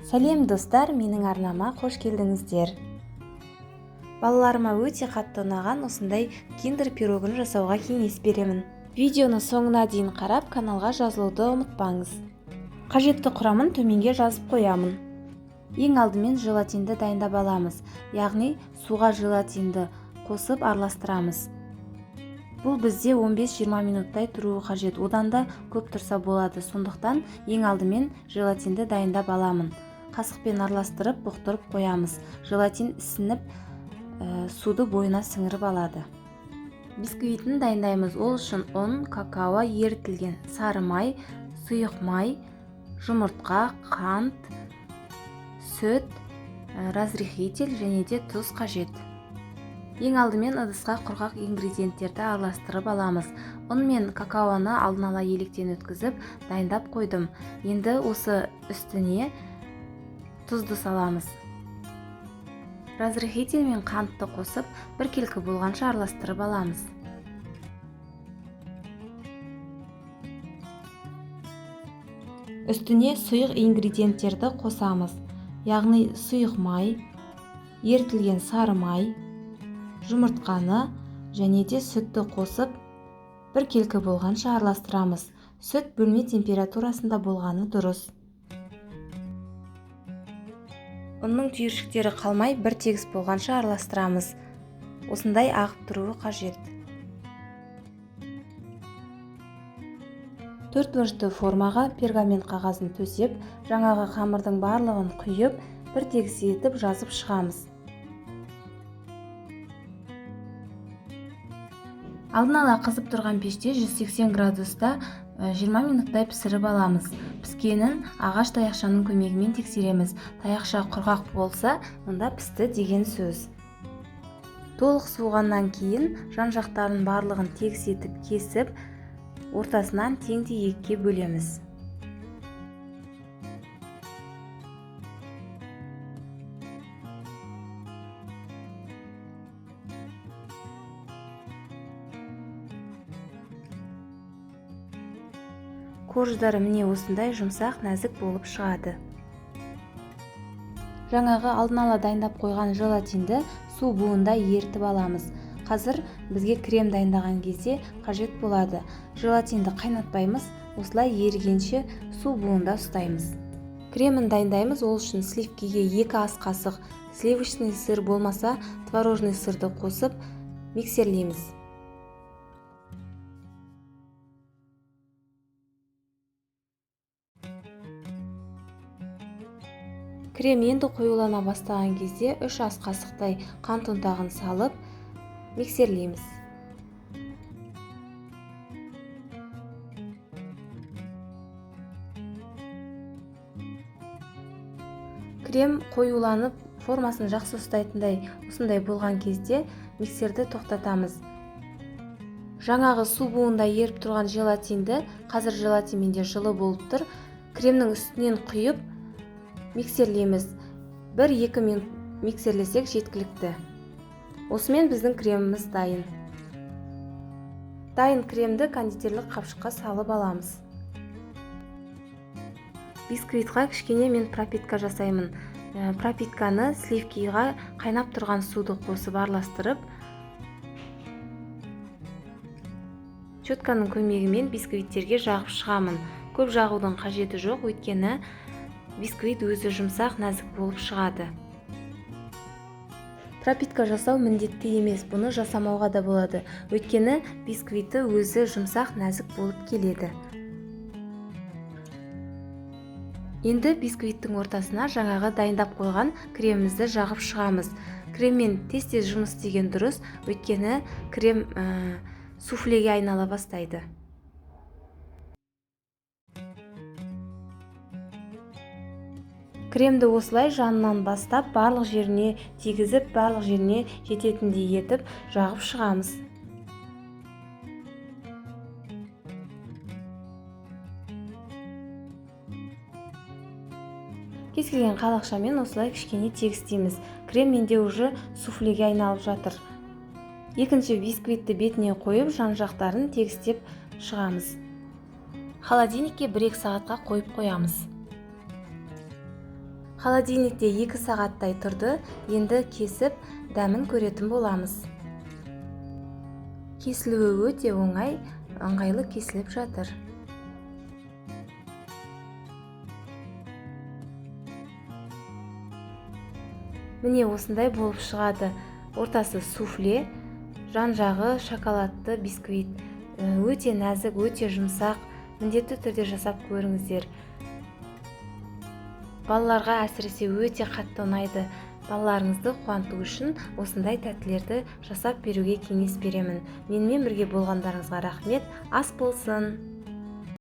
Сәлем достар, менің арнама қош келдіңіздер. Балаларыма өте қатты ұнаған осындай киндер пирогын жасауға кеңес беремін. Видеоны соңына дейін қарап, каналға жазылуды ұмытпаңыз. Қажетті құрамын төменге жазып қоямын. Ең алдымен желатинді дайындап аламыз, яғни суға желатинді қосып араластырамыз. Бұл бізде 15-20 минуттай тұруы қажет, одан да көп тұрса болады, сондықтан ең алдымен желатинді дайындап аламын. Қасықпен араластырып, бұқтырып қоямыз. Желатин ісініп, суды бойына сіңіріп алады. Бисквитін дайындаймыз. Ол үшін ұн, какао, ерітілген сары май, сұйық май, жұмыртқа, қант, сүт, разрыхитель және де тұз қажет. Ең алдымен ыдысқа құрғақ ингредиенттерді араластырып аламыз. Ұн мен какаоны алдын ала електен өткізіп, дайындап қойдым. Енді осы үстіне тұзды саламыз. Разрыхитель мен қантты қосып, біркелкі болғанша араластырып аламыз. Үстіне сұйық ингредиенттерді қосамыз. Яғни сұйық май, ерітілген сары май, жұмыртқаны және де сүтті қосып, біркелкі болғанша араластырамыз. Сүт бөлме температурасында болғаны дұрыс. Ұнның түйіршіктері қалмай, бір тегіс болғанша араластырамыз. Осындай ағып тұруы қажет. 4 бұрышты формаға пергамент қағазын төсеп, жаңағы қамырдың барлығын құйып, бір тегіс етіп жазып шығамыз. Алдын ала қызып тұрған пеште 180 градуста 20 минуттай пісіріп аламыз. Піскенін ағаш таяқшаның көмегімен тексереміз. Таяқша құрғақ болса, онда пісті деген сөз. Толық суығаннан кейін жан-жақтарын барлығын тегіс етіп кесіп, ортасынан тең-тең екіге бөлеміз. Корждары міне осындай жұмсақ, нәзік болып шығады. Жаңағы алдын ала дайындап қойған желатинді су буында ерітіп аламыз. Қазір бізге крем дайындаған кезде қажет болады. Желатинді қайнатпаймыз, осылай ерігенше су буында ұстаймыз. Кремін дайындаймыз, ол үшін сливкиге 2 ас қасық сливочный сыр болмаса творожный сырды қосып миксерлейміз. Крем енді қоюлана бастаған кезде 3 ас қасықтай қант ұнтағын салып миксерлейміз. Крем қоюланып, формасын жақсы ұстайтындай осындай болған кезде миксерді тоқтатамыз. Жаңағы су буында еріп тұрған желатинді, қазір желатин менде жылы болып тұр, кремнің үстінен құйып миксерлейміз. 1-2 минут миксерлесек жеткілікті. Осымен біздің креміміз дайын. Дайын кремді кондитерлік қапшыққа салып аламыз. Бисквитқа кішкене мен пропитка жасаймын. Пропитканы сливкиға қайнап тұрған суды қосып араластырып, щетканың көмегімен бисквиттерге жағып шығамын. Көп жағудың қажеті жоқ, өйткені бисквит өзі жұмсақ, нәзік болып шығады. Пропитка жасау міндетті емес, бұны жасамауға да болады. Өйткені бисквиті өзі жұмсақ, нәзік болып келеді. Енді бисквиттің ортасына жаңағы дайындап қойған кремімізді жағып шығамыз. Креммен тез-тез жұмыс істеген дұрыс, өйткені крем суфлеге айнала бастайды. Кремді осылай жанынан бастап, барлық жеріне тигізіп, барлық жеріне жететіндей етіп жағып шығамыз. Кез келген қалақшамен осылай кішкене тегістейміз. Крем менде уже суфлеге айналып жатыр. Екінші бисквитті бетіне қойып, жан-жақтарын тегістеп шығамыз. Холодильникке 1-2 сағатқа қойып қоямыз. Холодильникте 2 сағаттай тұрды, енді кесіп дәмін көретін боламыз. Кесілуі өте оңай, ыңғайлы кесіліп жатыр. Міне осындай болып шығады. Ортасы суфле, жан жағы шоколадты бисквит. Өте нәзік, өте жұмсақ. Міндетті түрде жасап көріңіздер. Балаларға әсіресе өте қатты ұнайды. Балаларыңызды қуанту үшін осындай тәттілерді жасап беруге кеңес беремін. Менімен бірге болғандарыңызға рахмет. Ас болсын!